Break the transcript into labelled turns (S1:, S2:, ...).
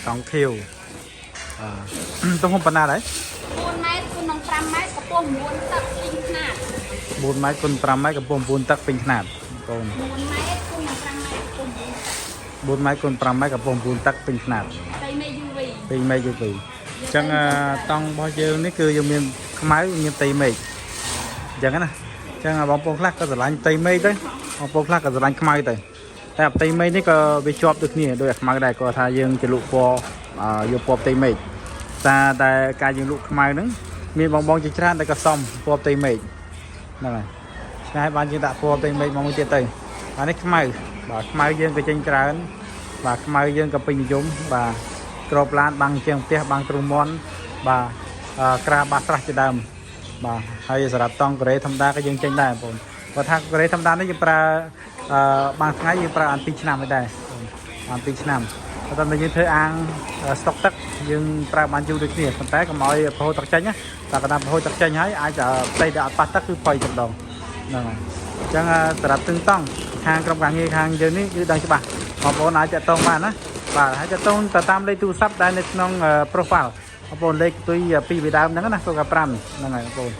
S1: 2 khiêu tôi không phần nào đấy
S2: 4 mét คุณน้อง5 mét กระป๋องม้วนตักปิ้งขนาด
S1: 4 mét គុណ 5 mét កំពុង4ទឹកពេញຂនាតកូន
S2: 4 mét คุณน้อง5 mét กระป๋องม้วน
S1: 4 mét គុណ 5 mét កំពុង4ទឹកពេញຂនាត
S2: cây mây UV
S1: ពេញមេឃយូពីអញ្ចឹងតង់របស់យើងនេះគឺយើងមានខ្មៅមានទីមេឃអញ្ចឹងណាអញ្ចឹងបងប្អូនខ្លះក៏ស្រឡាញ់ទីមេឃទៅបងប្អូនខ្លះក៏ស្រឡាញ់ខ្មៅទៅតែទីមេឃនេះក៏វាជាប់ដូចគ្នាដូចអាខ្មៅដែរគាត់ថាយើងជាលក់ពណ៌យកពណ៌ទីមេឃតែការយើងលក់ខ្មៅហ្នឹងមានបងជាច្រើនតែក៏សមពណ៌ទីមេឃហ្នឹងហើយឆ្ងាយបានយើងដាក់ពណ៌ទីមេឃមកមួយទៀតទៅអានេះខ្មៅបាទខ្មៅយើងក៏ចេញច្រើនបាទខ្មៅយើងក៏ពេញនិយមបាទក្របឡានបាំងជាងផ្ទះបាំងទ្រូមន់បាទក្រាបាសស្រះជាដើមបាទហើយសម្រាប់តង់កូរ៉េធម្មតាក៏យើងចេញដែរបងប្អូនគាត់ថាកូរ៉េធម្មតានេះយើងប្រើបានថ្ងៃយើងប្រើអាន2ឆ្នាំដែរអាន2ឆ្នាំតែយើងធ្វើអាងស្តុកទឹកយើងប្រើបានយូរដូចគ្នាប៉ុន្តែកុំឲ្យប្រហូរទឹកចេញណាតែកណ្ដាលប្រហូរទឹកចេញហើយអាចផ្ទៃដែលអត់ប៉ះទឹកគឺផុយតែម្ដងហ្នឹងហើយអញ្ចឹងសម្រាប់ទិញតង់ខាងក្រុមការងារខាងយើងនេះគឺដឹងច្បាស់បងប្អូនអាចតាក់ទងបានណាបាទហើយតាក់ទងទៅតាមលេខទូរស័ព្ទដែលនៅក្នុង profile បងប្អូនលេខទុយពីដើមហ្នឹងណា055ហ្នឹងហើយបងប្អូន